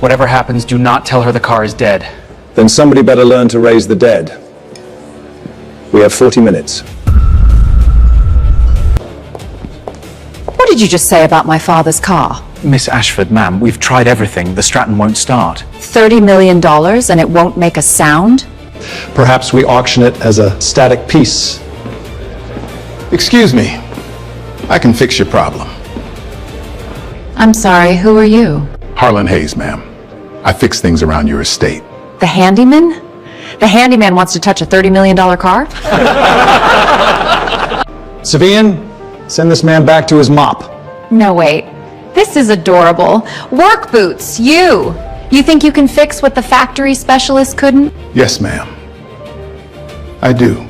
Whatever happens, do not tell her the car is dead. Then somebody better learn to raise the dead. We have 40 minutes. What did you just say about my father's car? Miss Ashford, ma'am, we've tried everything. The Stratton won't start. $30 million and it won't make a sound? Perhaps we auction it as a static piece. Excuse me. I can fix your problem. I'm sorry, who are you? Harlan Hayes, ma'am. I fix things around your estate. The handyman? The handyman wants to touch a $30 million car? Savian, send this man back to his mop. No, wait. This is adorable. Work boots, you! You think you can fix what the factory specialist couldn't? Yes, ma'am. I do.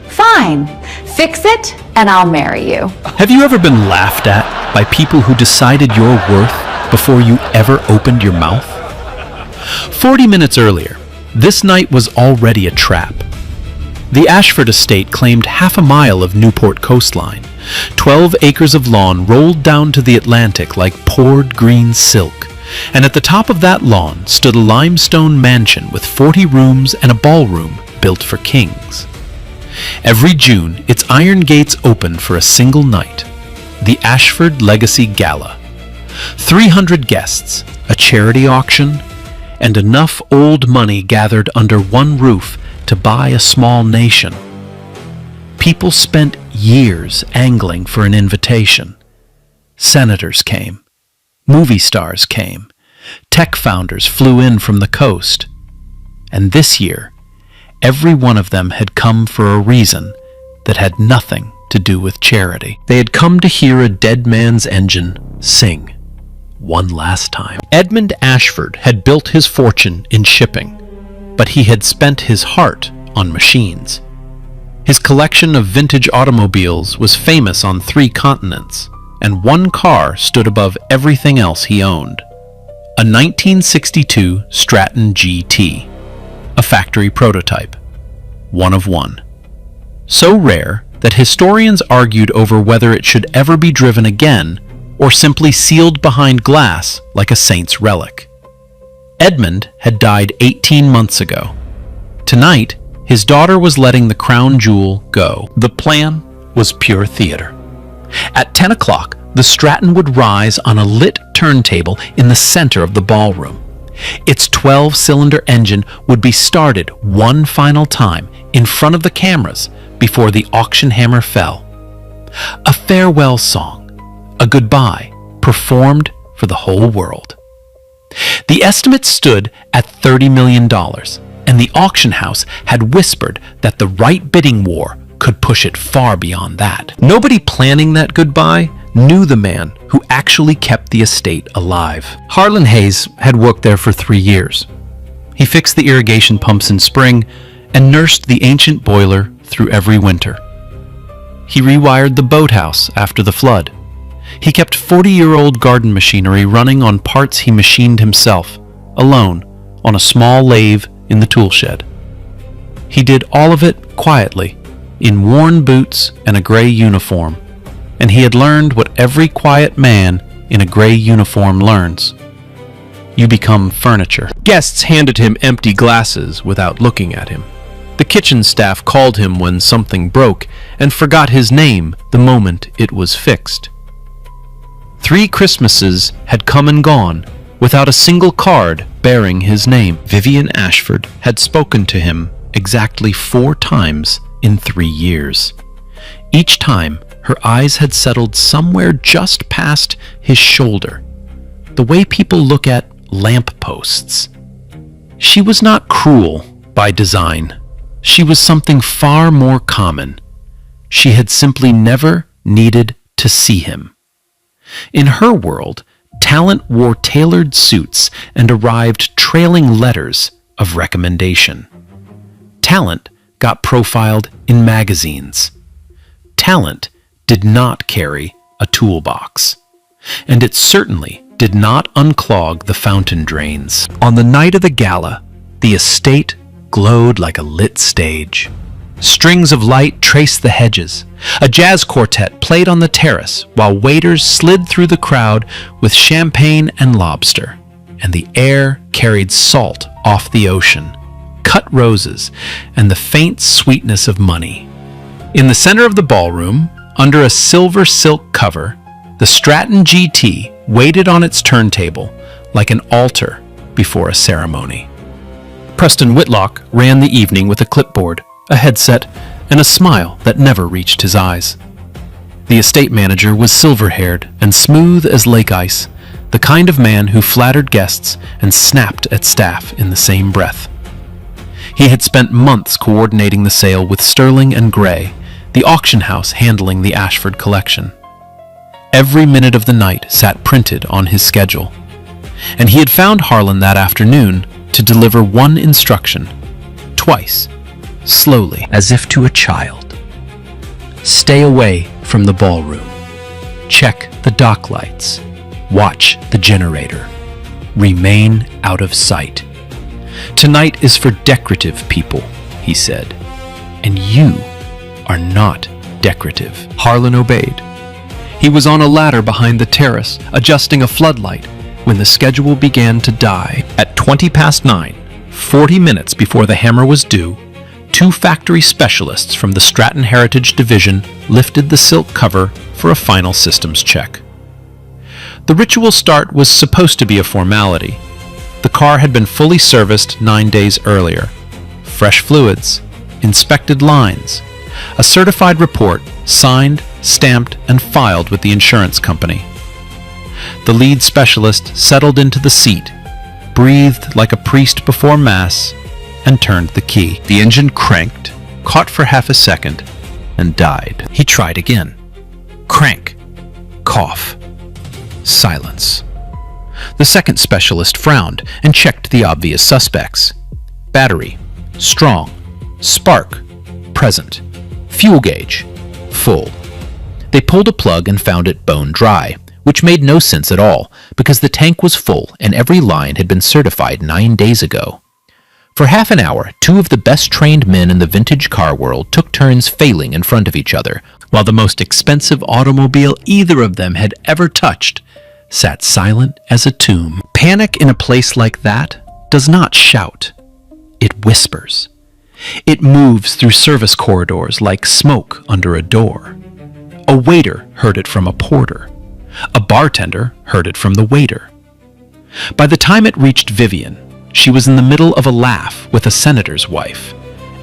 Fine. Fix it, and I'll marry you. Have you ever been laughed at by people who decided your worth before you ever opened your mouth? 40 minutes earlier, this night was already a trap. The Ashford estate claimed half a mile of Newport coastline. 12 acres of lawn rolled down to the Atlantic like poured green silk. And at the top of that lawn stood a limestone mansion with 40 rooms and a ballroom built for kings. Every June, its iron gates opened for a single night, the Ashford Legacy Gala. 300 guests, a charity auction, and enough old money gathered under one roof to buy a small nation. People spent years angling for an invitation. Senators came. Movie stars came. Tech founders flew in from the coast. And this year, every one of them had come for a reason that had nothing to do with charity. They had come to hear a dead man's engine sing one last time. Edmund Ashford had built his fortune in shipping, but he had spent his heart on machines. His collection of vintage automobiles was famous on 3 continents, and one car stood above everything else he owned. A 1962 Stratton GT, a factory prototype, one of one. So rare that historians argued over whether it should ever be driven again or simply sealed behind glass like a saint's relic. Edmund had died 18 months ago. Tonight, his daughter was letting the crown jewel go. The plan was pure theater. At 10 o'clock, the Stratton would rise on a lit turntable in the center of the ballroom. Its 12-cylinder engine would be started one final time in front of the cameras before the auction hammer fell. A farewell song, a goodbye, performed for the whole world. The estimate stood at $30 million, and the auction house had whispered that the right bidding war could push it far beyond that. Nobody planning that goodbye knew the man who actually kept the estate alive. Harlan Hayes had worked there for 3 years. He fixed the irrigation pumps in spring and nursed the ancient boiler through every winter. He rewired the boathouse after the flood. He kept 40-year-old garden machinery running on parts he machined himself, alone, on a small lathe in the tool shed. He did all of it quietly, in worn boots and a gray uniform, and he had learned what every quiet man in a gray uniform learns. You become furniture. Guests handed him empty glasses without looking at him. The kitchen staff called him when something broke and forgot his name the moment it was fixed. 3 Christmases had come and gone without a single card bearing his name. Vivian Ashford had spoken to him exactly 4 times in 3 years. Each time, her eyes had settled somewhere just past his shoulder, the way people look at lampposts. She was not cruel by design. She was something far more common. She had simply never needed to see him. In her world, talent wore tailored suits and arrived trailing letters of recommendation. Talent got profiled in magazines. Talent did not carry a toolbox, and it certainly did not unclog the fountain drains. On the night of the gala, the estate glowed like a lit stage. Strings of light traced the hedges. A jazz quartet played on the terrace while waiters slid through the crowd with champagne and lobster. and the air carried salt off the ocean, cut roses, and the faint sweetness of money. In the center of the ballroom, under a silver silk cover, the Stratton GT waited on its turntable like an altar before a ceremony. Preston Whitlock ran the evening with a clipboard, a headset, and a smile that never reached his eyes. The estate manager was silver-haired and smooth as lake ice, the kind of man who flattered guests and snapped at staff in the same breath. He had spent months coordinating the sale with Sterling and Gray, the auction house handling the Ashford collection. Every minute of the night sat printed on his schedule, and he had found Harlan that afternoon to deliver one instruction, twice, slowly, as if to a child. Stay away from the ballroom. Check the dock lights. Watch the generator. Remain out of sight. Tonight is for decorative people, he said, and you are not decorative. Harlan obeyed. He was on a ladder behind the terrace, adjusting a floodlight, when the schedule began to die. At 9:20, 40 minutes before the hammer was due, 2 factory specialists from the Stratton Heritage Division lifted the silk cover for a final systems check. The ritual start was supposed to be a formality. The car had been fully serviced 9 days earlier. Fresh fluids, inspected lines, a certified report signed, stamped, and filed with the insurance company. The lead specialist settled into the seat, breathed like a priest before Mass, and turned the key. The engine cranked, caught for half a second, and died. He tried again. Crank. Cough. Silence. The second specialist frowned and checked the obvious suspects. Battery. Strong. Spark. Present. Fuel gauge. Full. They pulled a plug and found it bone dry, which made no sense at all, because the tank was full and every line had been certified 9 days ago. For half an hour, 2 of the best-trained men in the vintage car world took turns failing in front of each other, while the most expensive automobile either of them had ever touched sat silent as a tomb. Panic in a place like that does not shout. It whispers. It moves through service corridors like smoke under a door. A waiter heard it from a porter. A bartender heard it from the waiter. By the time it reached Vivian, she was in the middle of a laugh with a senator's wife,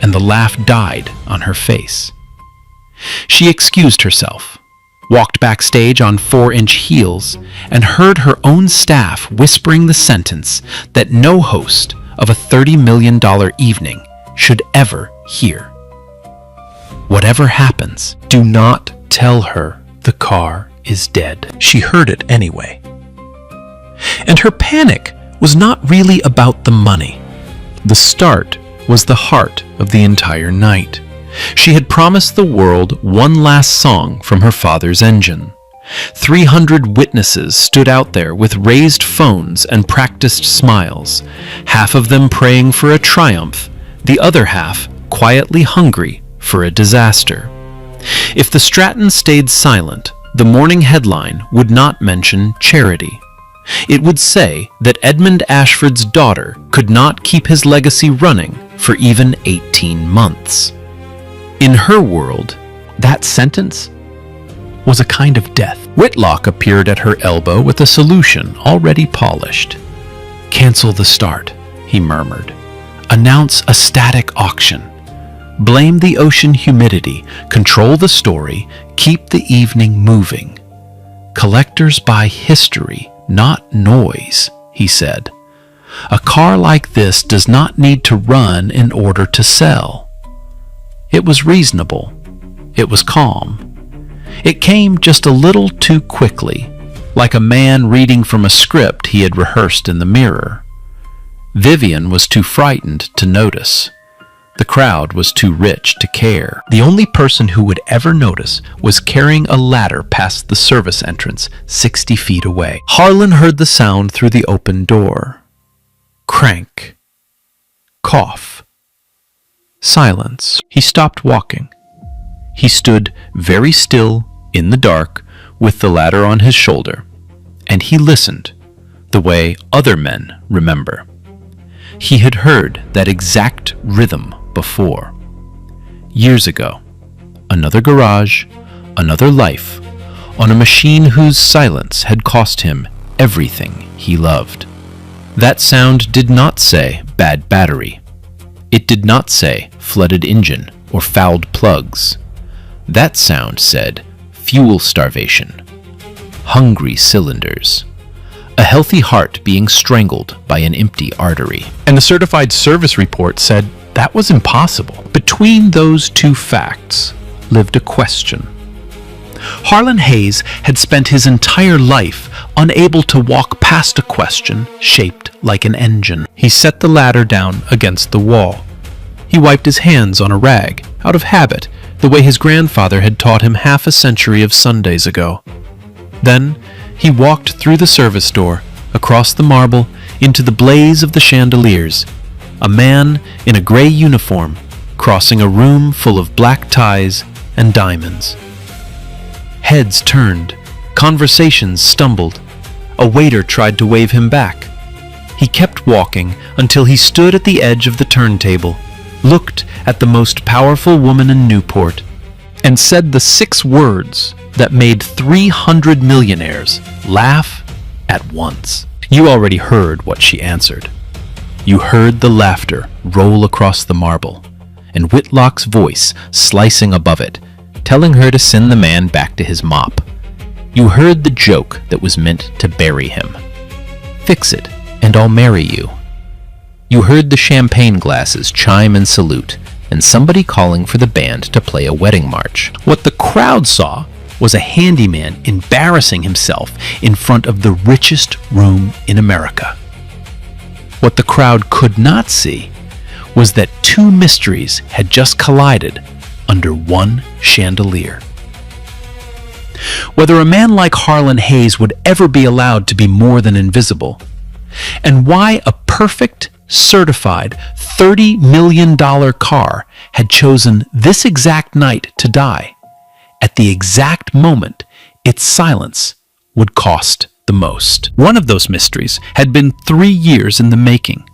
and the laugh died on her face. She excused herself, walked backstage on 4-inch heels, and heard her own staff whispering the sentence that no host of a $30 million evening should ever hear. Whatever happens, do not tell her the car is dead. She heard it anyway. And her panic was not really about the money. The start was the heart of the entire night. She had promised the world one last song from her father's engine. 300 witnesses stood out there with raised phones and practiced smiles, half of them praying for a triumph, the other half quietly hungry for a disaster. If the Stratton stayed silent, the morning headline would not mention charity. It would say that Edmund Ashford's daughter could not keep his legacy running for even 18 months. In her world, that sentence was a kind of death. Whitlock appeared at her elbow with a solution already polished. "Cancel the start," he murmured. "Announce a static auction. Blame the ocean humidity, control the story, keep the evening moving. Collectors buy history, not noise," he said. "A car like this does not need to run in order to sell." It was reasonable. It was calm. It came just a little too quickly, like a man reading from a script he had rehearsed in the mirror. Vivian was too frightened to notice. The crowd was too rich to care. The only person who would ever notice was carrying a ladder past the service entrance 60 feet away. Harlan heard the sound through the open door. Crank. Cough. Silence. He stopped walking. He stood very still in the dark with the ladder on his shoulder, and he listened the way other men remember. He had heard that exact rhythm before. Years ago, another garage, another life, on a machine whose silence had cost him everything he loved. That sound did not say bad battery. It did not say flooded engine or fouled plugs. That sound said fuel starvation, hungry cylinders, a healthy heart being strangled by an empty artery. And the certified service report said that was impossible. Between those two facts lived a question. Harlan Hayes had spent his entire life unable to walk past a question shaped like an engine. He set the ladder down against the wall. He wiped his hands on a rag, out of habit, the way his grandfather had taught him half a century of Sundays ago. Then he walked through the service door, across the marble, into the blaze of the chandeliers, a man in a gray uniform crossing a room full of black ties and diamonds. Heads turned, conversations stumbled. A waiter tried to wave him back. He kept walking until he stood at the edge of the turntable, looked at the most powerful woman in Newport, and said the 6 words that made 300 millionaires laugh at once. You already heard what she answered. You heard the laughter roll across the marble, and Whitlock's voice slicing above it, telling her to send the man back to his mop. You heard the joke that was meant to bury him. Fix it, and I'll marry you. You heard the champagne glasses chime in salute, and somebody calling for the band to play a wedding march. What the crowd saw was a handyman embarrassing himself in front of the richest room in America. What the crowd could not see was that 2 mysteries had just collided under one chandelier. Whether a man like Harlan Hayes would ever be allowed to be more than invisible, and why a perfect, certified $30 million car had chosen this exact night to die, at the exact moment its silence would cost the most. One of those mysteries had been 3 years in the making.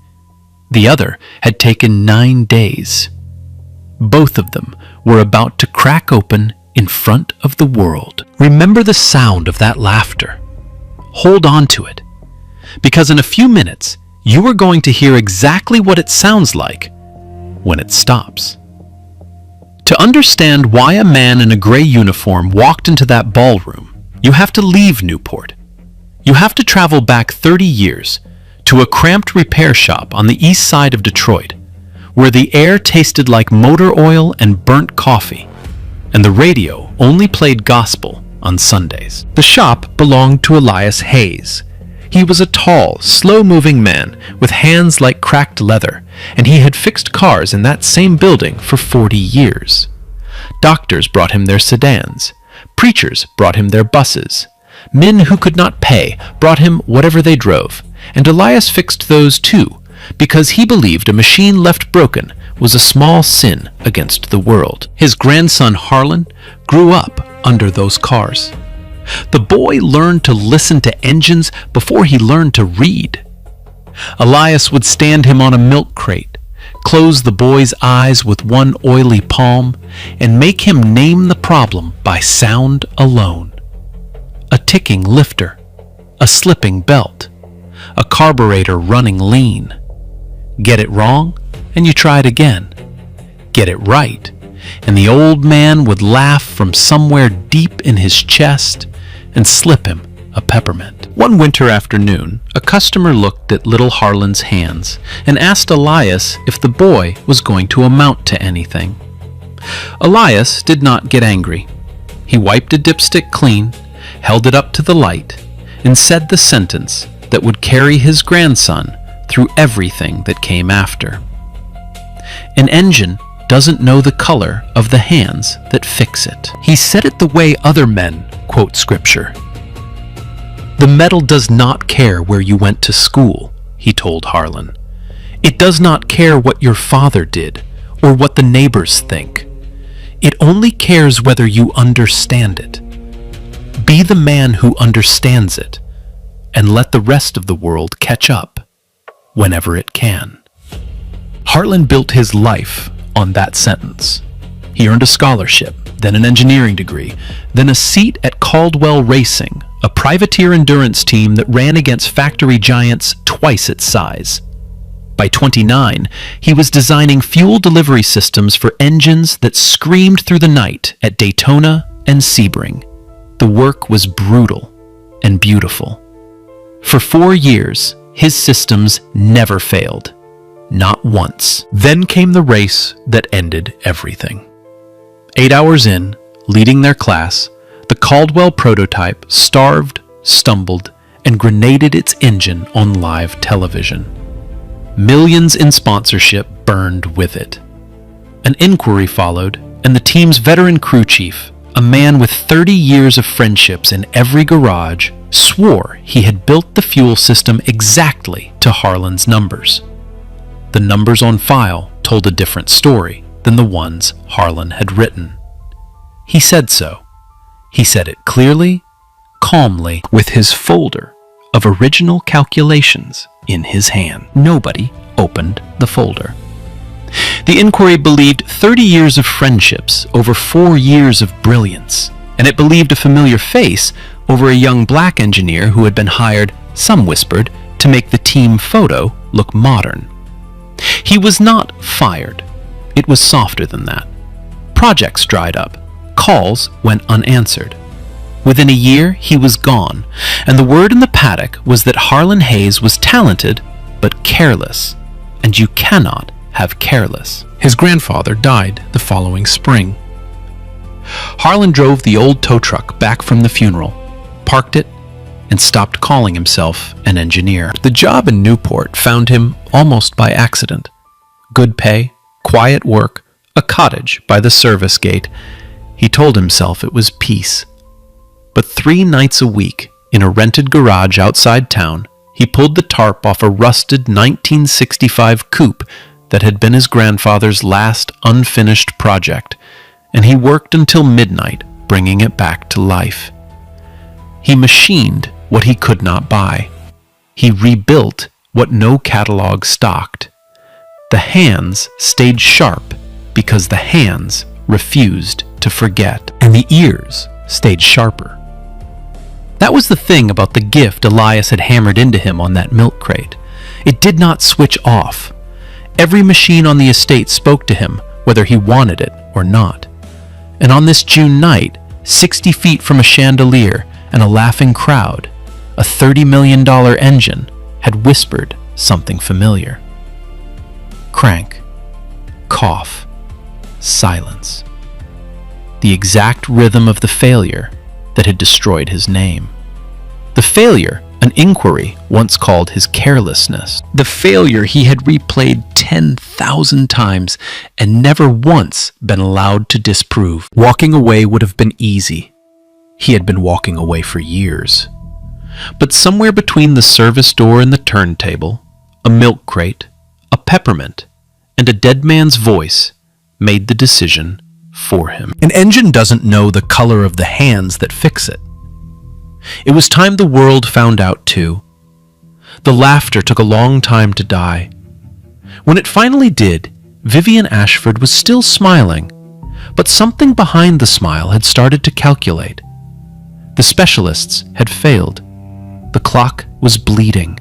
The other had taken 9 days. Both of them were about to crack open in front of the world. Remember the sound of that laughter. Hold on to it, because in a few minutes, you are going to hear exactly what it sounds like when it stops. To understand why a man in a gray uniform walked into that ballroom, you have to leave Newport. You have to travel back 30 years to a cramped repair shop on the east side of Detroit, where the air tasted like motor oil and burnt coffee, and the radio only played gospel on Sundays. The shop belonged to Elias Hayes. He was a tall, slow-moving man with hands like cracked leather, and he had fixed cars in that same building for 40 years. Doctors brought him their sedans. Preachers brought him their buses. Men who could not pay brought him whatever they drove, and Elias fixed those too, because he believed a machine left broken was a small sin against the world. His grandson Harlan grew up under those cars. The boy learned to listen to engines before he learned to read. Elias would stand him on a milk crate, close the boy's eyes with one oily palm, and make him name the problem by sound alone. A ticking lifter, a slipping belt, a carburetor running lean. Get it wrong, and you try it again. Get it right, and the old man would laugh from somewhere deep in his chest and slip him a peppermint. One winter afternoon, a customer looked at little Harlan's hands and asked Elias if the boy was going to amount to anything. Elias did not get angry. He wiped a dipstick clean, held it up to the light, and said the sentence that would carry his grandson through everything that came after. An engine doesn't know the color of the hands that fix it. He said it the way other men quote scripture. The metal does not care where you went to school, he told Harlan. It does not care what your father did or what the neighbors think. It only cares whether you understand it. Be the man who understands it. and let the rest of the world catch up whenever it can. Harlan built his life on that sentence. He earned a scholarship, then an engineering degree, then a seat at Caldwell Racing, a privateer endurance team that ran against factory giants twice its size. By 29, he was designing fuel delivery systems for engines that screamed through the night at Daytona and Sebring. The work was brutal and beautiful. For 4 years, his systems never failed. Not once. Then came the race that ended everything. 8 hours in, leading their class, the Caldwell prototype starved, stumbled, and grenaded its engine on live television. Millions in sponsorship burned with it. An inquiry followed, and the team's veteran crew chief, a man with 30 years of friendships in every garage, swore he had built the fuel system exactly to Harlan's numbers. The numbers on file told a different story than the ones Harlan had written. He said so. He said it clearly, calmly, with his folder of original calculations in his hand. Nobody opened the folder. The inquiry believed 30 years of friendships over 4 years of brilliance, and it believed a familiar face over a young black engineer who had been hired, some whispered, to make the team photo look modern. He was not fired. It was softer than that. Projects dried up. Calls went unanswered. Within a year, he was gone, and the word in the paddock was that Harlan Hayes was talented but careless, and you cannot have careless. His grandfather died the following spring. Harlan drove the old tow truck back from the funeral, parked it, and stopped calling himself an engineer. The job in Newport found him almost by accident. Good pay, quiet work, a cottage by the service gate. He told himself it was peace. But 3 nights a week, in a rented garage outside town, he pulled the tarp off a rusted 1965 coupe that had been his grandfather's last unfinished project, and he worked until midnight, bringing it back to life. He machined what he could not buy. He rebuilt what no catalog stocked. The hands stayed sharp because the hands refused to forget, and the ears stayed sharper. That was the thing about the gift Elias had hammered into him on that milk crate. It did not switch off. Every machine on the estate spoke to him, whether he wanted it or not. And on this June night, 60 feet from a chandelier and a laughing crowd, a $30 million engine had whispered something familiar. Crank, cough, silence. The exact rhythm of the failure that had destroyed his name. The failure an inquiry once called his carelessness. The failure he had replayed 10,000 times and never once been allowed to disprove. Walking away would have been easy. He had been walking away for years. But somewhere between the service door and the turntable, a milk crate, a peppermint, and a dead man's voice made the decision for him. An engine doesn't know the color of the hands that fix it. It was time the world found out too. The laughter took a long time to die. When it finally did, Vivian Ashford was still smiling, but something behind the smile had started to calculate. The specialists had failed. The clock was bleeding.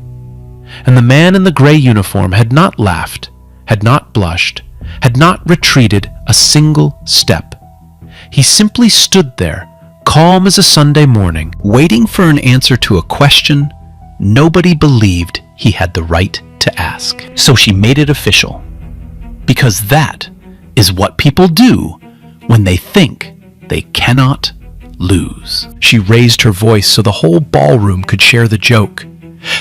And the man in the gray uniform had not laughed, had not blushed, had not retreated a single step. He simply stood there, calm as a Sunday morning, waiting for an answer to a question nobody believed he had the right to ask. So she made it official, because that is what people do when they think they cannot lose. She raised her voice so the whole ballroom could share the joke.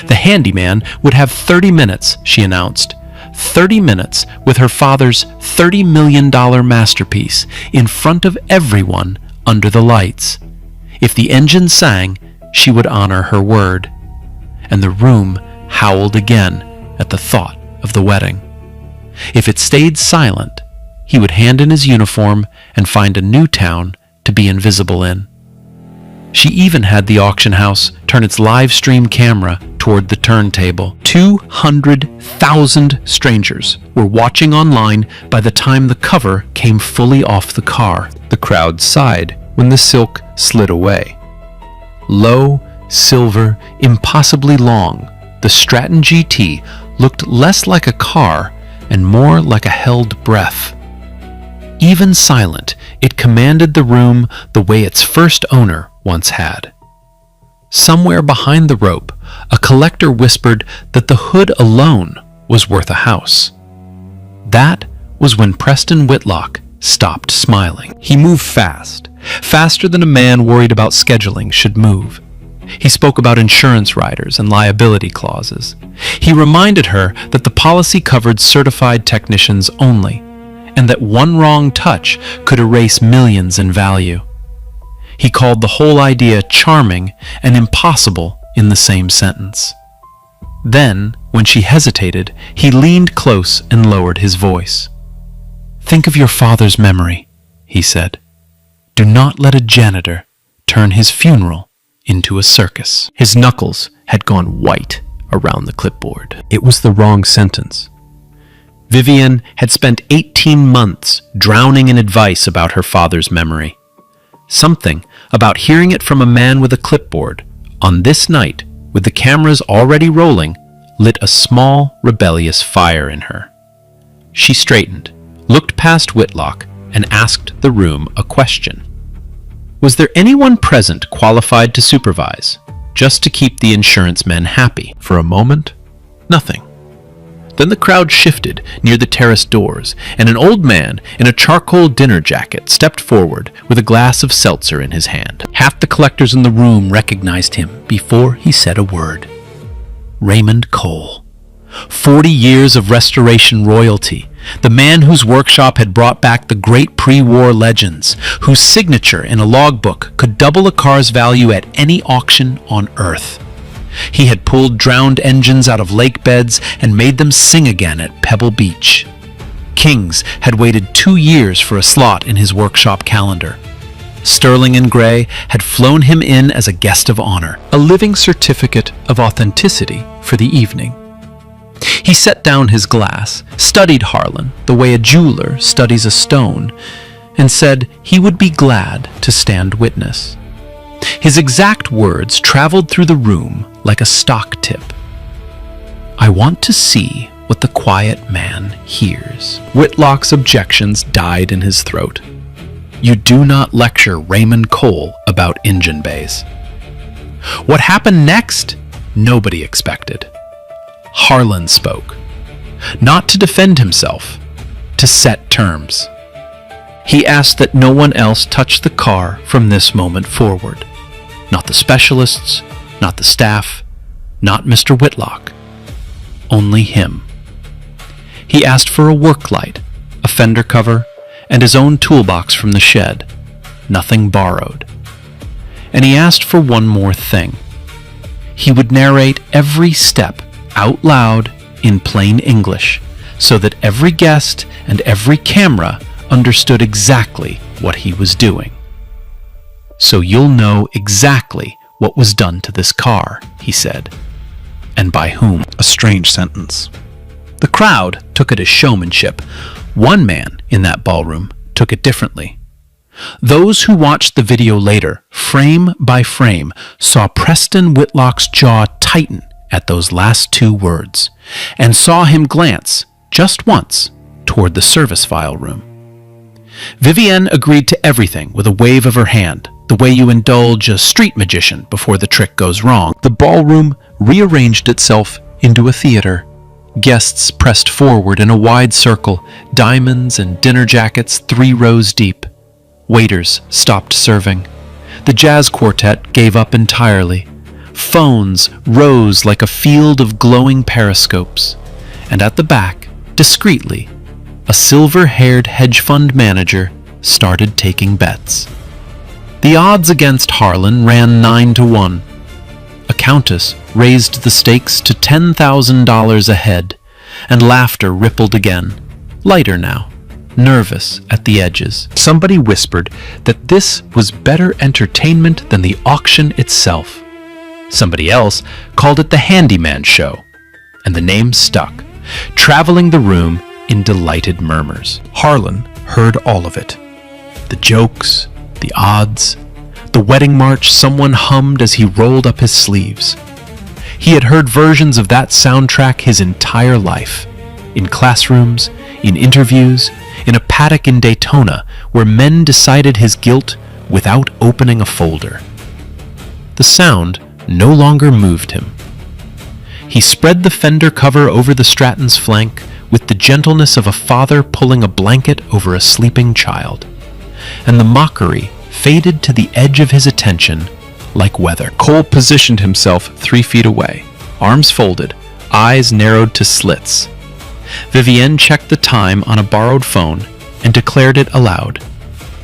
The handyman would have 30 minutes, she announced. 30 minutes with her father's $30 million masterpiece in front of everyone under the lights. If the engine sang, she would honor her word. And the room howled again at the thought of the wedding. If it stayed silent, he would hand in his uniform and find a new town to be invisible in. She even had the auction house turn its live stream camera toward the turntable. 200,000 strangers were watching online by the time the cover came fully off the car. The crowd sighed when the silk slid away. Low, silver, impossibly long, the Stratton GT looked less like a car and more like a held breath. Even silent, it commanded the room the way its first owner once had. Somewhere behind the rope, a collector whispered that the hood alone was worth a house. That was when Preston Whitlock stopped smiling. He moved fast, faster than a man worried about scheduling should move. He spoke about insurance riders and liability clauses. He reminded her that the policy covered certified technicians only, and that one wrong touch could erase millions in value. He called the whole idea charming and impossible in the same sentence. Then, when she hesitated, he leaned close and lowered his voice. "Think of your father's memory," he said. "Do not let a janitor turn his funeral into a circus." His knuckles had gone white around the clipboard. It was the wrong sentence. Vivian had spent 18 months drowning in advice about her father's memory. Something about hearing it from a man with a clipboard on this night, with the cameras already rolling, lit a small, rebellious fire in her. She straightened, looked past Whitlock, and asked the room a question. Was there anyone present qualified to supervise, just to keep the insurance men happy? For a moment, nothing. Then the crowd shifted near the terrace doors, and an old man in a charcoal dinner jacket stepped forward with a glass of seltzer in his hand. Half the collectors in the room recognized him before he said a word. Raymond Cole. 40 years of restoration royalty, the man whose workshop had brought back the great pre-war legends, whose signature in a logbook could double a car's value at any auction on Earth. He had pulled drowned engines out of lake beds and made them sing again at Pebble Beach. Kings had waited 2 years for a slot in his workshop calendar. Sterling and Gray had flown him in as a guest of honor, a living certificate of authenticity for the evening. He set down his glass, studied Harlan the way a jeweler studies a stone, and said he would be glad to stand witness. His exact words traveled through the room like a stock tip. "I want to see what the quiet man hears." Whitlock's objections died in his throat. You do not lecture Raymond Cole about engine bays. What happened next? Nobody expected. Harlan spoke, not to defend himself, to set terms. He asked that no one else touch the car from this moment forward. Not the specialists, not the staff, not Mr. Whitlock. Only him. He asked for a work light, a fender cover, and his own toolbox from the shed. Nothing borrowed. And he asked for one more thing. He would narrate every step out loud in plain English, so that every guest and every camera understood exactly what he was doing. "So you'll know exactly what was done to this car," he said. "And by whom?" A strange sentence. The crowd took it as showmanship. One man in that ballroom took it differently. Those who watched the video later, frame by frame, saw Preston Whitlock's jaw tighten at those last 2 words, and saw him glance, just once, toward the service file room. Vivienne agreed to everything with a wave of her hand, the way you indulge a street magician before the trick goes wrong. The ballroom rearranged itself into a theater. Guests pressed forward in a wide circle, diamonds and dinner jackets 3 rows deep. Waiters stopped serving. The jazz quartet gave up entirely. Phones rose like a field of glowing periscopes. And at the back, discreetly, a silver-haired hedge fund manager started taking bets. The odds against Harlan ran 9-1. A countess raised the stakes to $10,000 a head, and laughter rippled again, lighter now, nervous at the edges. Somebody whispered that this was better entertainment than the auction itself. Somebody else called it the Handyman show, and the name stuck, traveling the room in delighted murmurs. Harlan heard all of it. The jokes, the odds, the wedding march someone hummed as he rolled up his sleeves. He had heard versions of that soundtrack his entire life, in classrooms, in interviews, in a paddock in Daytona where men decided his guilt without opening a folder. The sound no longer moved him. He spread the fender cover over the Stratton's flank with the gentleness of a father pulling a blanket over a sleeping child, and the mockery faded to the edge of his attention like weather. Cole positioned himself 3 feet away, arms folded, eyes narrowed to slits. Vivienne checked the time on a borrowed phone and declared it aloud.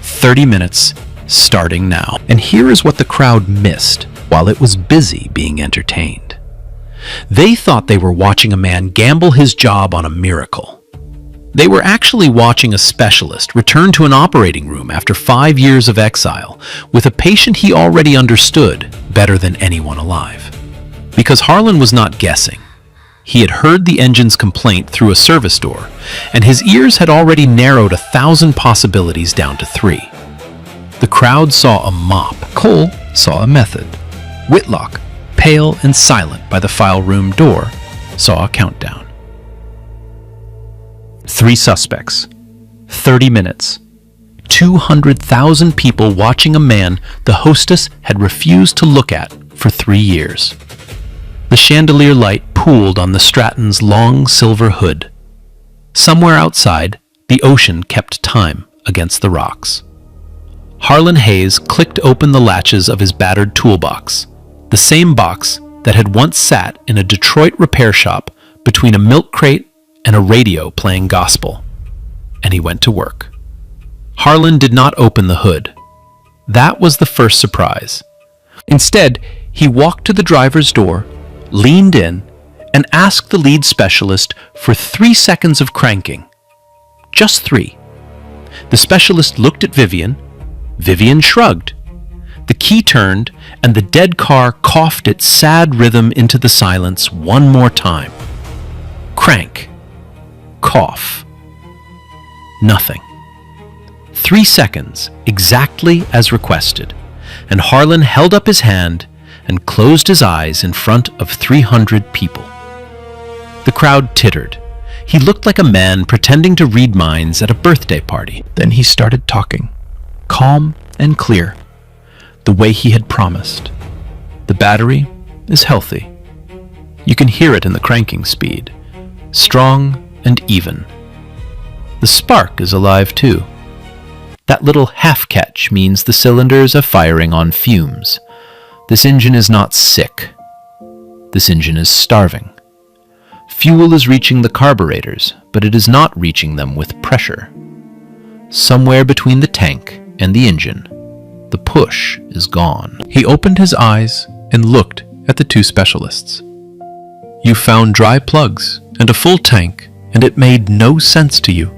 30 minutes, starting now. And here is what the crowd missed while it was busy being entertained. They thought they were watching a man gamble his job on a miracle. They were actually watching a specialist return to an operating room after 5 years of exile with a patient he already understood better than anyone alive. Because Harlan was not guessing. He had heard the engine's complaint through a service door, and his ears had already narrowed 1,000 possibilities down to 3. The crowd saw a mop. Cole saw a method. Whitlock, pale and silent by the file room door, saw a countdown. 3 suspects, 30 minutes, 200,000 people watching a man the hostess had refused to look at for 3 years. The chandelier light pooled on the Stratton's long silver hood. Somewhere outside, the ocean kept time against the rocks. Harlan Hayes clicked open the latches of his battered toolbox, the same box that had once sat in a Detroit repair shop between a milk crate and a radio playing gospel, and he went to work. Harlan did not open the hood. That was the first surprise. Instead, he walked to the driver's door, leaned in, and asked the lead specialist for 3 seconds of cranking. Just 3. The specialist looked at Vivian. Vivian shrugged. The key turned, and the dead car coughed its sad rhythm into the silence one more time. Crank. Cough. Nothing. 3 seconds, exactly as requested, and Harlan held up his hand and closed his eyes in front of 300 people. The crowd tittered. He looked like a man pretending to read minds at a birthday party. Then he started talking, calm and clear, the way he had promised. The battery is healthy. You can hear it in the cranking speed, strong and even. The spark is alive too. That little half-catch means the cylinders are firing on fumes. This engine is not sick. This engine is starving. Fuel is reaching the carburetors, but it is not reaching them with pressure. Somewhere between the tank and the engine, the push is gone. He opened his eyes and looked at the 2 specialists. You found dry plugs and a full tank, and it made no sense to you.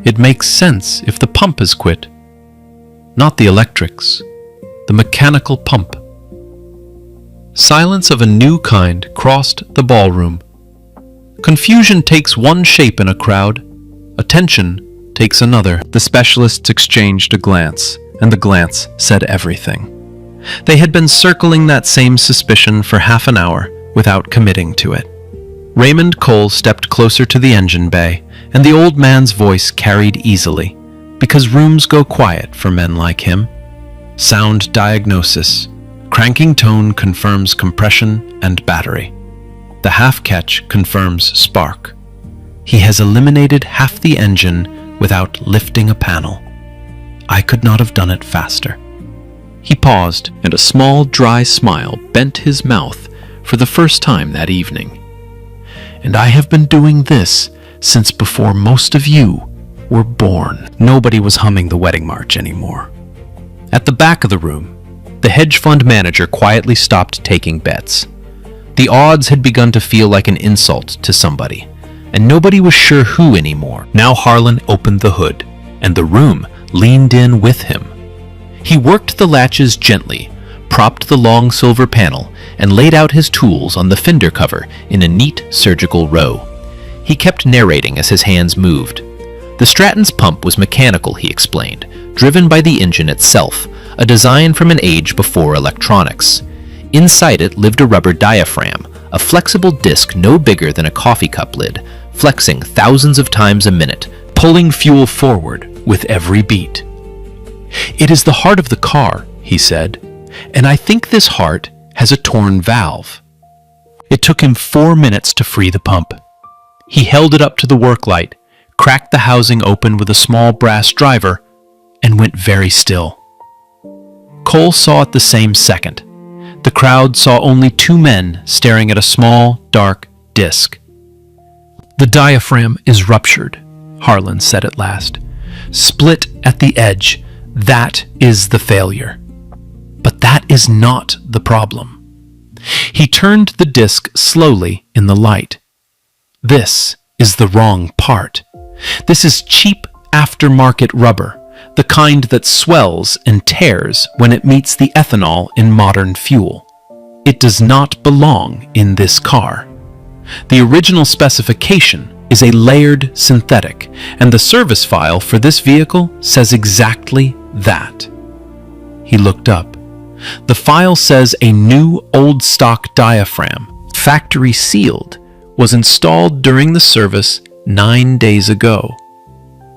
It makes sense if the pump has quit. Not the electrics, the mechanical pump. Silence of a new kind crossed the ballroom. Confusion takes one shape in a crowd. Attention takes another. The specialists exchanged a glance, and the glance said everything. They had been circling that same suspicion for half an hour without committing to it. Raymond Cole stepped closer to the engine bay, and the old man's voice carried easily, because rooms go quiet for men like him. Sound diagnosis. Cranking tone confirms compression and battery. The half-catch confirms spark. He has eliminated half the engine without lifting a panel. I could not have done it faster. He paused, and a small, dry smile bent his mouth for the first time that evening. And I have been doing this since before most of you were born. Nobody was humming the wedding march anymore. At the back of the room, the hedge fund manager quietly stopped taking bets. The odds had begun to feel like an insult to somebody, and nobody was sure who anymore. Now Harlan opened the hood, and the room leaned in with him. He worked the latches gently, propped the long silver panel, and laid out his tools on the fender cover in a neat surgical row. He kept narrating as his hands moved. The Stratton's pump was mechanical, he explained, driven by the engine itself, a design from an age before electronics. Inside it lived a rubber diaphragm, a flexible disc no bigger than a coffee cup lid, flexing thousands of times a minute, pulling fuel forward with every beat. "It is the heart of the car," he said, "and I think this heart has a torn valve." It took him 4 minutes to free the pump. He held it up to the work light, cracked the housing open with a small brass driver, and went very still. Cole saw it the same second. The crowd saw only 2 men staring at a small, dark disc. "The diaphragm is ruptured," Harlan said at last. "Split at the edge. That is the failure. But that is not the problem." He turned the disc slowly in the light. "This is the wrong part. This is cheap aftermarket rubber, the kind that swells and tears when it meets the ethanol in modern fuel. It does not belong in this car. The original specification is a layered synthetic, and the service file for this vehicle says exactly that." He looked up. The file says a new old stock diaphragm, factory sealed, was installed during the service 9 days ago.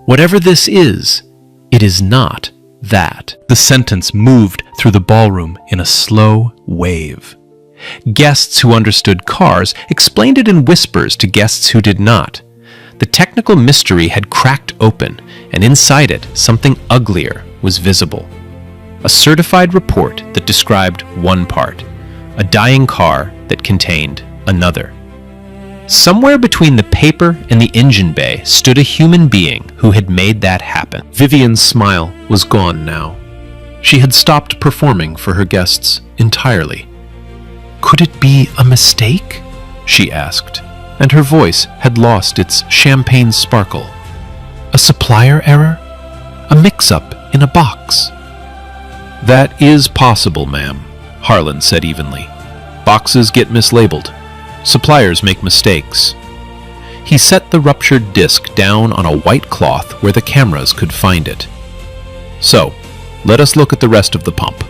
Whatever this is, it is not that. The sentence moved through the ballroom in a slow wave. Guests who understood cars explained it in whispers to guests who did not. The technical mystery had cracked open, and inside it, something uglier was visible. A certified report that described one part, a dying car that contained another. Somewhere between the paper and the engine bay stood a human being who had made that happen. Vivian's smile was gone now. She had stopped performing for her guests entirely. "Could it be a mistake?" she asked, and her voice had lost its champagne sparkle. "A supplier error? A mix-up in a box?" "That is possible, ma'am," Harlan said evenly. "Boxes get mislabeled. Suppliers make mistakes." He set the ruptured disc down on a white cloth where the cameras could find it. "So, let us look at the rest of the pump.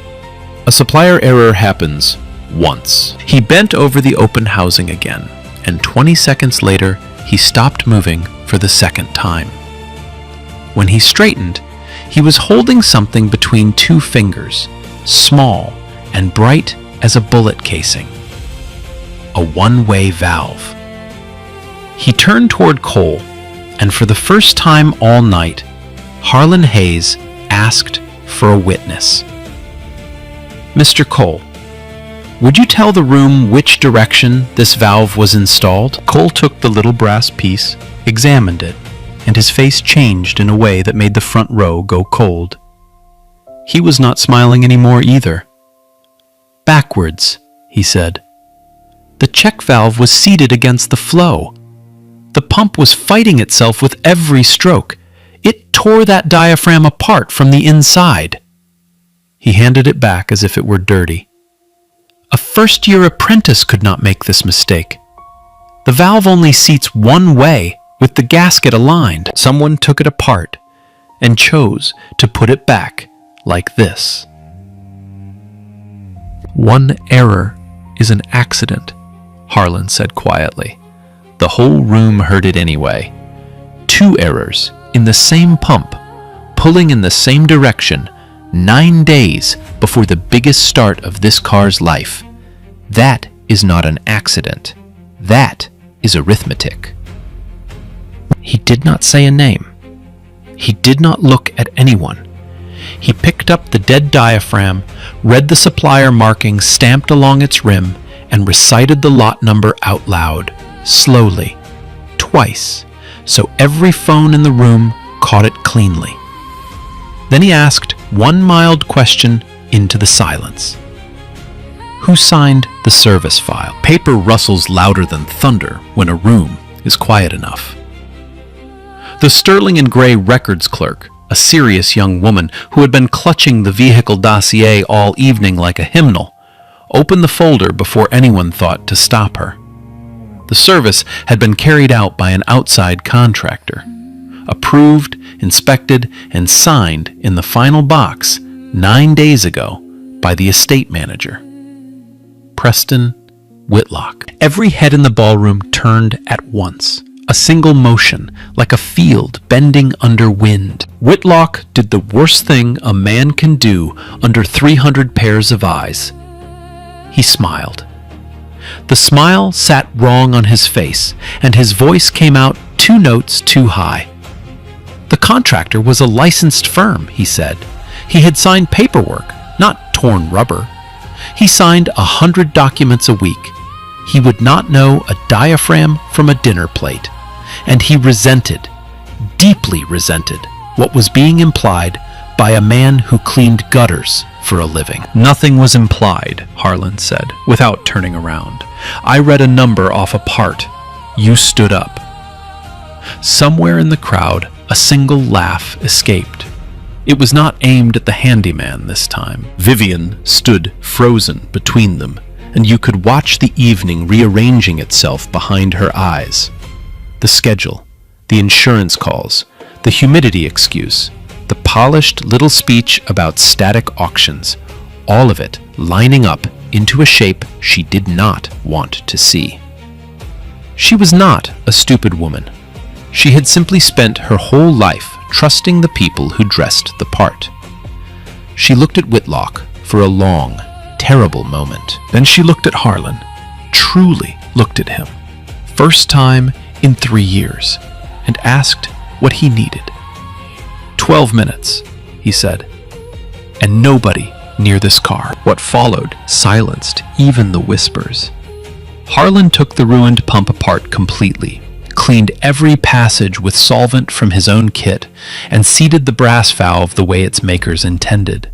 A supplier error happens once." He bent over the open housing again, and 20 seconds later, he stopped moving for the second time. When he straightened, he was holding something between 2 fingers, small and bright as a bullet casing. A one-way valve. He turned toward Cole, and for the first time all night, Harlan Hayes asked for a witness. "Mr. Cole, would you tell the room which direction this valve was installed?" Cole took the little brass piece, examined it, and his face changed in a way that made the front row go cold. He was not smiling anymore either. "Backwards," he said. "The check valve was seated against the flow. The pump was fighting itself with every stroke. It tore that diaphragm apart from the inside." He handed it back as if it were dirty. "A first-year apprentice could not make this mistake. The valve only seats one way with the gasket aligned. Someone took it apart and chose to put it back like this." "One error is an accident," Harlan said quietly. The whole room heard it anyway. 2 errors in the same pump, pulling in the same direction, 9 days before the biggest start of this car's life. That is not an accident. That is arithmetic. He did not say a name. He did not look at anyone. He picked up the dead diaphragm, read the supplier marking stamped along its rim, and recited the lot number out loud, slowly, twice, so every phone in the room caught it cleanly. Then he asked one mild question into the silence. "Who signed the service file?" Paper rustles louder than thunder when a room is quiet enough. The sterling and gray records clerk, a serious young woman who had been clutching the vehicle dossier all evening like a hymnal, opened the folder before anyone thought to stop her. The service had been carried out by an outside contractor, approved, inspected, and signed in the final box 9 days ago by the estate manager, Preston Whitlock. Every head in the ballroom turned at once, a single motion, like a field bending under wind. Whitlock did the worst thing a man can do under 300 pairs of eyes. He smiled. The smile sat wrong on his face, and his voice came out 2 notes too high. The contractor was a licensed firm, he said. He had signed paperwork, not torn rubber. He signed 100 documents a week. He would not know a diaphragm from a dinner plate. And he resented, deeply resented, what was being implied by a man who cleaned gutters for a living. Nothing was implied, Harlan said, without turning around. I read a number off a part. You stood up. Somewhere in the crowd, a single laugh escaped. It was not aimed at the handyman this time. Vivian stood frozen between them, and you could watch the evening rearranging itself behind her eyes. The schedule, the insurance calls, the humidity excuse, the polished little speech about static auctions, all of it lining up into a shape she did not want to see. She was not a stupid woman. She had simply spent her whole life trusting the people who dressed the part. She looked at Whitlock for a long, terrible moment. Then she looked at Harlan, truly looked at him. First time in 3 years, and asked what he needed. 12 minutes, he said, and nobody near this car. What followed silenced even the whispers. Harlan took the ruined pump apart completely, cleaned every passage with solvent from his own kit, and seated the brass valve the way its makers intended.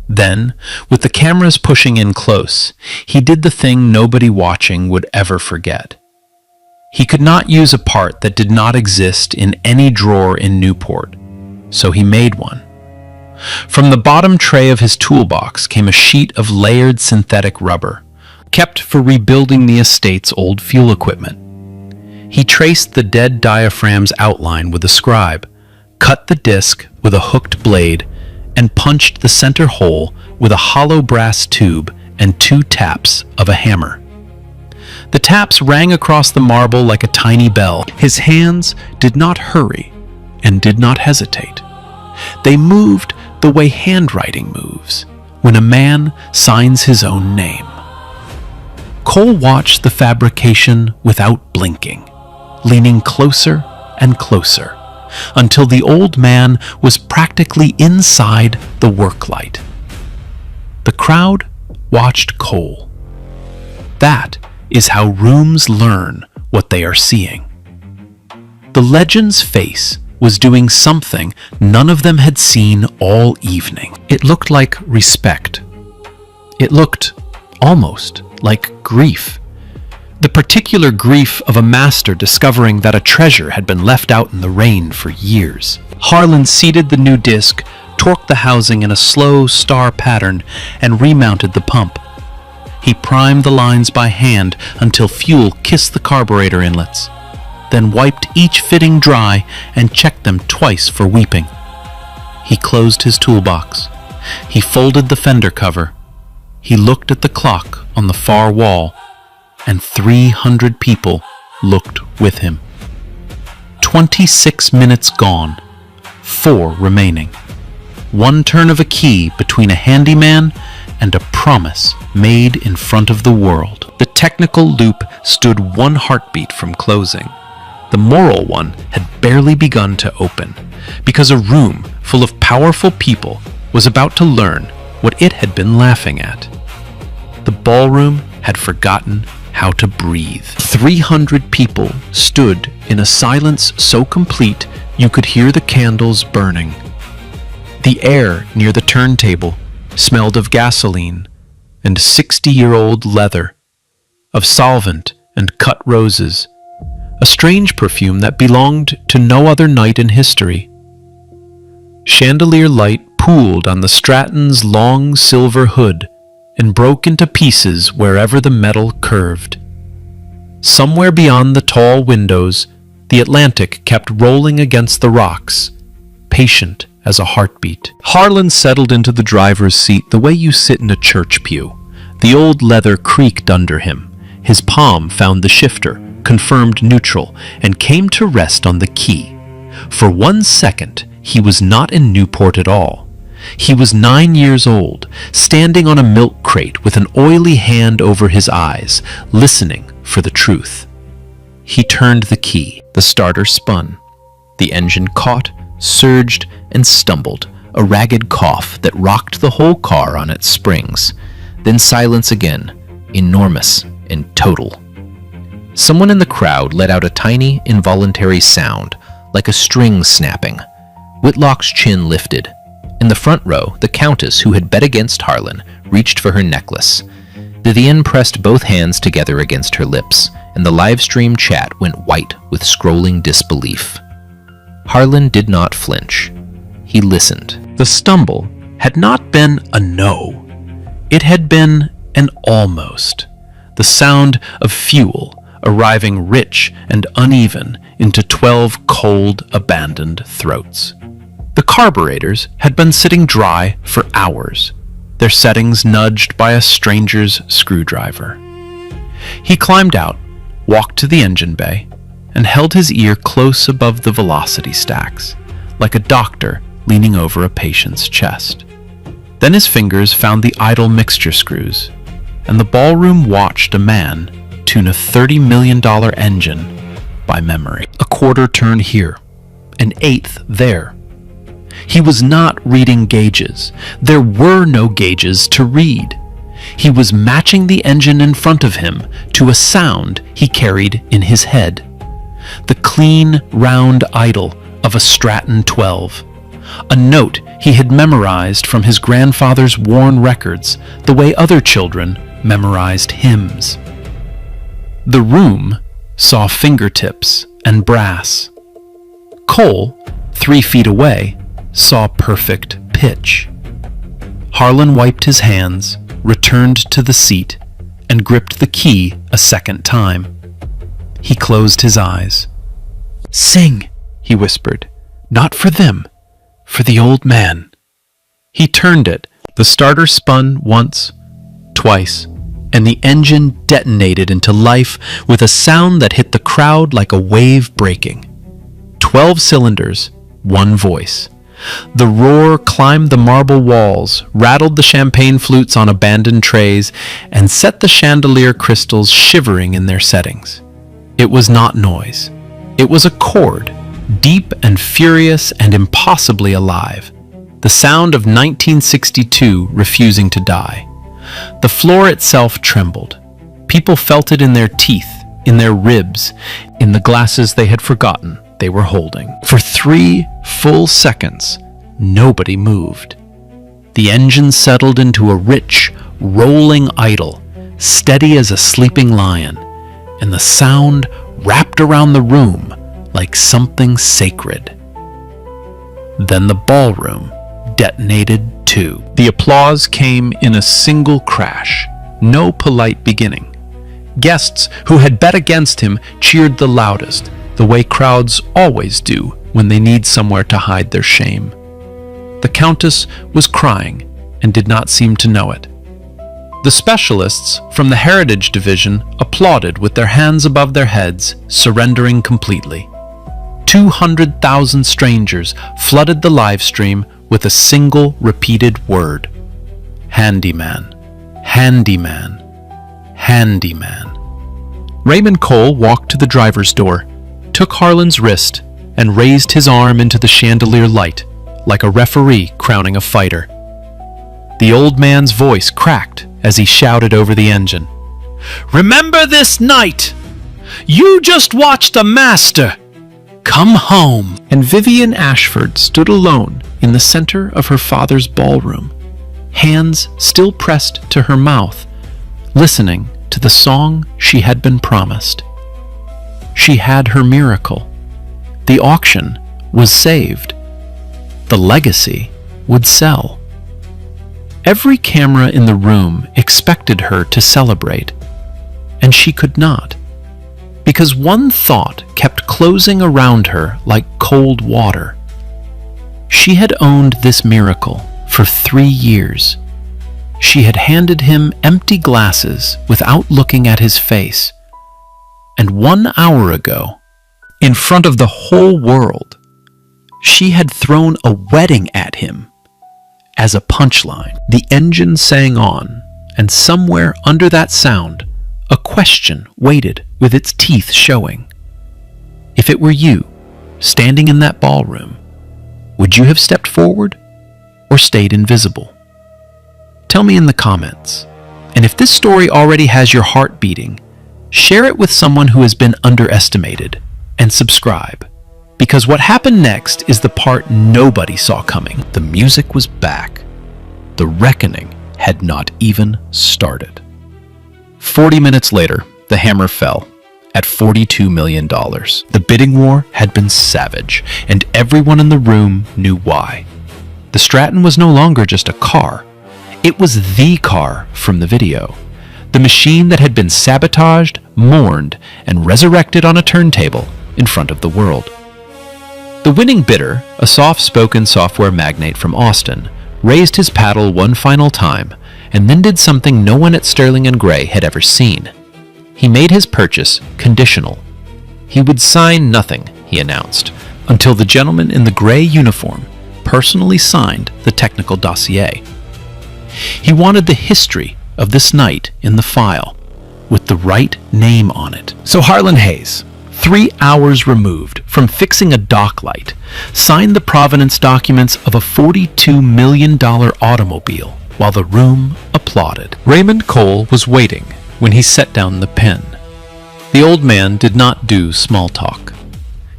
Then, with the cameras pushing in close, he did the thing nobody watching would ever forget. He could not use a part that did not exist in any drawer in Newport, so he made one. From the bottom tray of his toolbox came a sheet of layered synthetic rubber, kept for rebuilding the estate's old fuel equipment. He traced the dead diaphragm's outline with a scribe, cut the disc with a hooked blade, and punched the center hole with a hollow brass tube and 2 taps of a hammer. The taps rang across the marble like a tiny bell. His hands did not hurry and did not hesitate. They moved the way handwriting moves when a man signs his own name. Cole watched the fabrication without blinking, leaning closer and closer, until the old man was practically inside the work light. The crowd watched Cole. That is how rooms learn what they are seeing. The legend's face was doing something none of them had seen all evening. It looked like respect. It looked almost like grief. The particular grief of a master discovering that a treasure had been left out in the rain for years. Harlan seated the new disc, torqued the housing in a slow star pattern, and remounted the pump. He primed the lines by hand until fuel kissed the carburetor inlets, then wiped each fitting dry and checked them twice for weeping. He closed his toolbox. He folded the fender cover. He looked at the clock on the far wall, and 300 people looked with him. 26 minutes gone, 4 remaining. 1 turn of a key between a handyman and a promise made in front of the world. The technical loop stood 1 heartbeat from closing. The moral one had barely begun to open, because a room full of powerful people was about to learn what it had been laughing at. The ballroom had forgotten how to breathe. 300 people stood in a silence so complete you could hear the candles burning. The air near the turntable smelled of gasoline and 60-year-old leather, of solvent and cut roses, a strange perfume that belonged to no other night in history. Chandelier light pooled on the Stratton's long silver hood and broke into pieces wherever the metal curved. Somewhere beyond the tall windows, the Atlantic kept rolling against the rocks, patient as a heartbeat. Harlan settled into the driver's seat the way you sit in a church pew. The old leather creaked under him. His palm found the shifter, confirmed neutral, and came to rest on the key. For 1 second, he was not in Newport at all. He was 9 years old, standing on a milk crate with an oily hand over his eyes, listening for the truth. He turned the key. The starter spun. The engine caught, surged, and stumbled, a ragged cough that rocked the whole car on its springs. Then silence again, enormous and total. Someone in the crowd let out a tiny, involuntary sound, like a string snapping. Whitlock's chin lifted. In the front row, the Countess, who had bet against Harlan, reached for her necklace. Vivian pressed both hands together against her lips, and the live-stream chat went white with scrolling disbelief. Harlan did not flinch. He listened. The stumble had not been a no. It had been an almost. The sound of fuel arriving rich and uneven into 12 cold, abandoned throats. The carburetors had been sitting dry for hours, their settings nudged by a stranger's screwdriver. He climbed out, walked to the engine bay, and held his ear close above the velocity stacks, like a doctor leaning over a patient's chest. Then his fingers found the idle mixture screws, and the ballroom watched a man tune a $30 million engine by memory. A quarter turn here, an eighth there. He was not reading gauges. There were no gauges to read. He was matching the engine in front of him to a sound he carried in his head. The clean, round idle of a Stratton 12. A note he had memorized from his grandfather's worn records, the way other children memorized hymns. The room saw fingertips and brass. Cole, 3 feet away, saw perfect pitch. Harlan wiped his hands, returned to the seat, and gripped the key a second time. He closed his eyes. "Sing," he whispered. "Not for them, for the old man." He turned it. The starter spun once, twice, and the engine detonated into life with a sound that hit the crowd like a wave breaking. 12 cylinders, 1 voice. The roar climbed the marble walls, rattled the champagne flutes on abandoned trays, and set the chandelier crystals shivering in their settings. It was not noise. It was a chord, deep and furious and impossibly alive. The sound of 1962 refusing to die. The floor itself trembled. People felt it in their teeth, in their ribs, in the glasses they had forgotten they were holding. For 3 full seconds, nobody moved. The engine settled into a rich, rolling idle, steady as a sleeping lion, and the sound wrapped around the room like something sacred. Then the ballroom detonated too. The applause came in a single crash, no polite beginning. Guests who had bet against him cheered the loudest, the way crowds always do when they need somewhere to hide their shame. The Countess was crying and did not seem to know it. The specialists from the Heritage Division applauded with their hands above their heads, surrendering completely. 200,000 strangers flooded the live stream with a single repeated word. Handyman, handyman, handyman. Raymond Cole walked to the driver's door, took Harlan's wrist, and raised his arm into the chandelier light, like a referee crowning a fighter. The old man's voice cracked as he shouted over the engine. "Remember this night! You just watched a master! Come home!" And Vivian Ashford stood alone in the center of her father's ballroom, hands still pressed to her mouth, listening to the song she had been promised. She had her miracle. The auction was saved. The legacy would sell. Every camera in the room expected her to celebrate, and she could not, because one thought kept closing around her like cold water. She had owned this miracle for 3 years. She had handed him empty glasses without looking at his face. And 1 hour ago, in front of the whole world, she had thrown a wedding at him as a punchline. The engine sang on, and somewhere under that sound, a question waited with its teeth showing. If it were you, standing in that ballroom, would you have stepped forward or stayed invisible? Tell me in the comments. And if this story already has your heart beating, share it with someone who has been underestimated, and subscribe. Because what happened next is the part nobody saw coming. The music was back. The reckoning had not even started. 40 minutes later, the hammer fell at $42 million. The bidding war had been savage, and everyone in the room knew why. The Stratton was no longer just a car. It was the car from the video. The machine that had been sabotaged, mourned, and resurrected on a turntable in front of the world. The winning bidder, a soft-spoken software magnate from Austin, raised his paddle one final time and then did something no one at Sterling and Gray had ever seen. He made his purchase conditional. He would sign nothing, he announced, until the gentleman in the gray uniform personally signed the technical dossier. He wanted the history of this night in the file, with the right name on it. So Harlan Hayes, 3 hours removed from fixing a dock light, signed the provenance documents of a $42 million automobile while the room applauded. Raymond Cole was waiting when he set down the pen. The old man did not do small talk.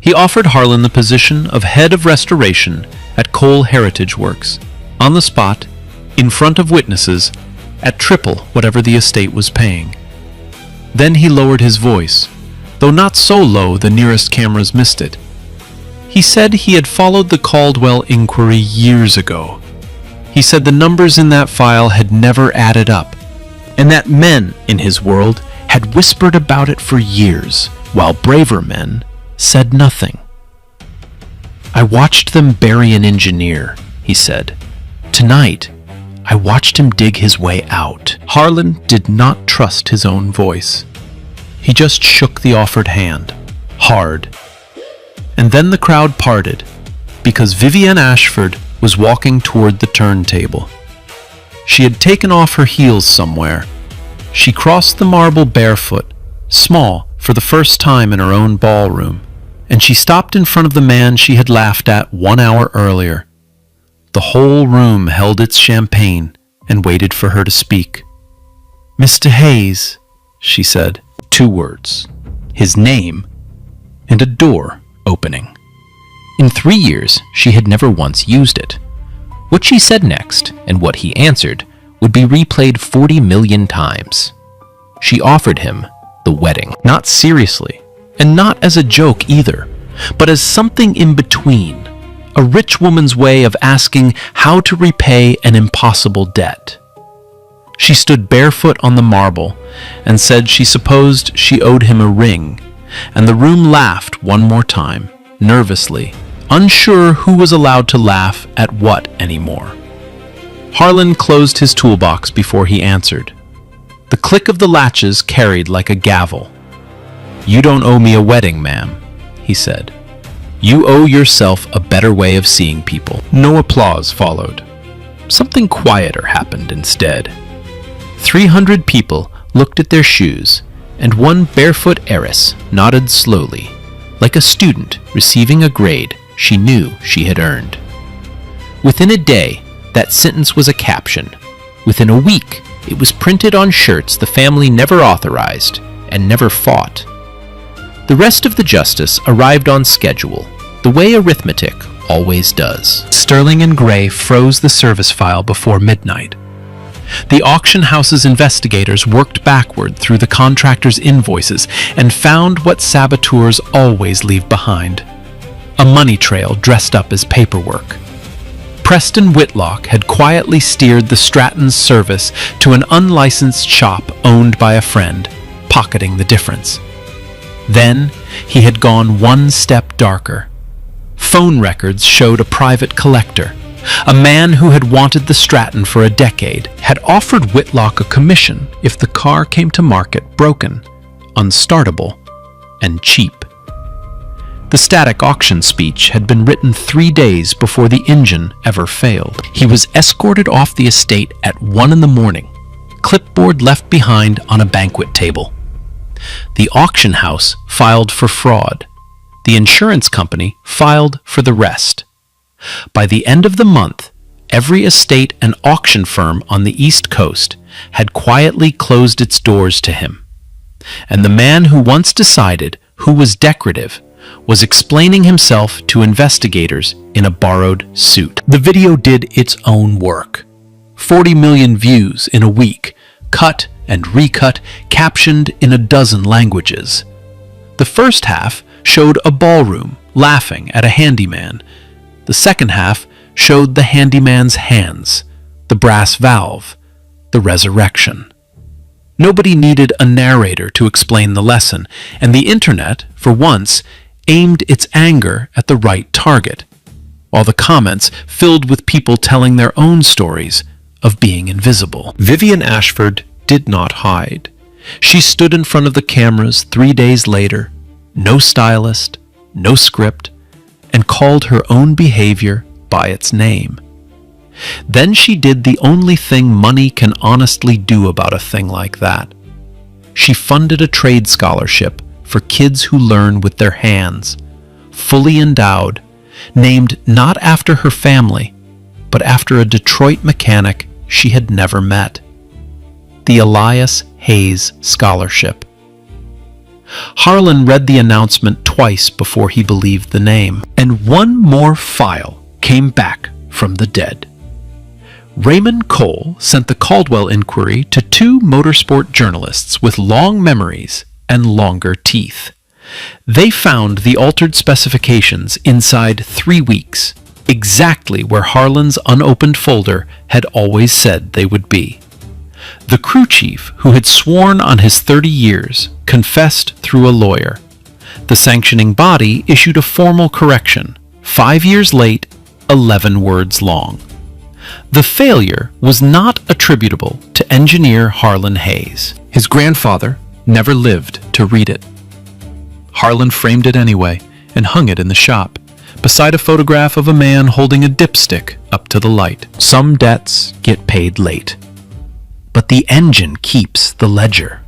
He offered Harlan the position of head of restoration at Cole Heritage Works, on the spot, in front of witnesses, at triple whatever the estate was paying. Then he lowered his voice, though not so low the nearest cameras missed it. He said he had followed the Caldwell inquiry years ago. He said the numbers in that file had never added up, and that men in his world had whispered about it for years, while braver men said nothing. I watched them bury an engineer, he said. Tonight, I watched him dig his way out. Harlan did not trust his own voice. He just shook the offered hand, hard. And then the crowd parted, because Vivienne Ashford was walking toward the turntable. She had taken off her heels somewhere. She crossed the marble barefoot, small for the first time in her own ballroom, and she stopped in front of the man she had laughed at 1 hour earlier. The whole room held its champagne and waited for her to speak. Mr. Hayes, she said. 2 words, his name, and a door opening. In 3 years, she had never once used it. What she said next, and what he answered, would be replayed 40 million times. She offered him the wedding, not seriously, and not as a joke either, but as something in between, a rich woman's way of asking how to repay an impossible debt. She stood barefoot on the marble and said she supposed she owed him a ring, and the room laughed one more time, nervously, unsure who was allowed to laugh at what anymore. Harlan closed his toolbox before he answered. The click of the latches carried like a gavel. You don't owe me a wedding, ma'am, he said. You owe yourself a better way of seeing people. No applause followed. Something quieter happened instead. 300 people looked at their shoes, and one barefoot heiress nodded slowly, like a student receiving a grade she knew she had earned. Within a day, that sentence was a caption. Within a week, it was printed on shirts the family never authorized and never fought. The rest of the justice arrived on schedule, the way arithmetic always does. Sterling and Gray froze the service file before midnight. The auction house's investigators worked backward through the contractor's invoices and found what saboteurs always leave behind: a money trail dressed up as paperwork. Preston Whitlock had quietly steered the Stratton's service to an unlicensed shop owned by a friend, pocketing the difference. Then he had gone one step darker. Phone records showed a private collector, a man who had wanted the Stratton for a decade, had offered Whitlock a commission if the car came to market broken, unstartable, and cheap. The static auction speech had been written 3 days before the engine ever failed. He was escorted off the estate at 1 a.m, clipboard left behind on a banquet table. The auction house filed for fraud. The insurance company filed for the rest. By the end of the month, every estate and auction firm on the East Coast had quietly closed its doors to him. And the man who once decided who was decorative was explaining himself to investigators in a borrowed suit. The video did its own work. 40 million views in a week, cut and recut, captioned in a dozen languages. The first half showed a ballroom laughing at a handyman. The second half showed the handyman's hands, the brass valve, the resurrection. Nobody needed a narrator to explain the lesson, and the internet, for once, aimed its anger at the right target, while the comments filled with people telling their own stories of being invisible. Vivian Ashford did not hide. She stood in front of the cameras 3 days later, no stylist, no script, and called her own behavior by its name. Then she did the only thing money can honestly do about a thing like that. She funded a trade scholarship for kids who learn with their hands, fully endowed, named not after her family, but after a Detroit mechanic she had never met. The Elias Hayes Scholarship. Harlan read the announcement twice before he believed the name, and one more file came back from the dead. Raymond Cole sent the Caldwell inquiry to 2 motorsport journalists with long memories and longer teeth. They found the altered specifications inside 3 weeks, exactly where Harlan's unopened folder had always said they would be. The crew chief, who had sworn on his 30 years, confessed through a lawyer. The sanctioning body issued a formal correction, 5 years late, 11 words long. The failure was not attributable to engineer Harlan Hayes. His grandfather never lived to read it. Harlan framed it anyway and hung it in the shop, beside a photograph of a man holding a dipstick up to the light. Some debts get paid late, but the engine keeps the ledger.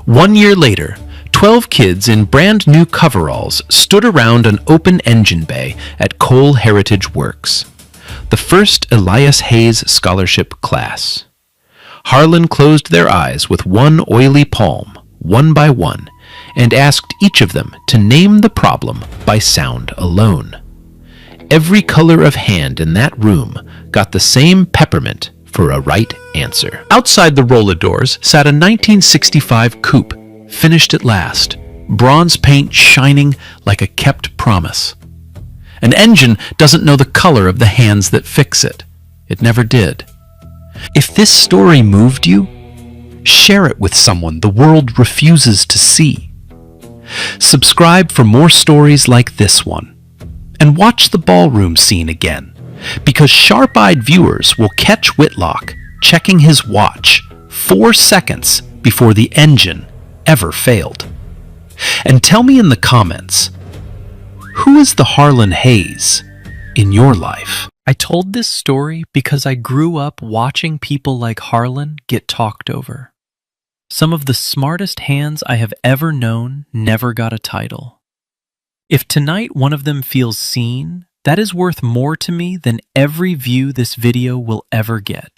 1 year later, 12 kids in brand new coveralls stood around an open engine bay at Cole Heritage Works, the first Elias Hayes Scholarship class. Harlan closed their eyes with one oily palm, one by one, and asked each of them to name the problem by sound alone. Every color of hand in that room got the same peppermint for a right answer. Outside the roller doors sat a 1965 coupe, finished at last, bronze paint shining like a kept promise. An engine doesn't know the color of the hands that fix it. It never did. If this story moved you, share it with someone the world refuses to see. Subscribe for more stories like this one, and watch the ballroom scene again, because sharp-eyed viewers will catch Whitlock checking his watch 4 seconds before the engine ever failed. And tell me in the comments, who is the Harlan Hayes in your life? I told this story because I grew up watching people like Harlan get talked over. Some of the smartest hands I have ever known never got a title. If tonight one of them feels seen, that is worth more to me than every view this video will ever get.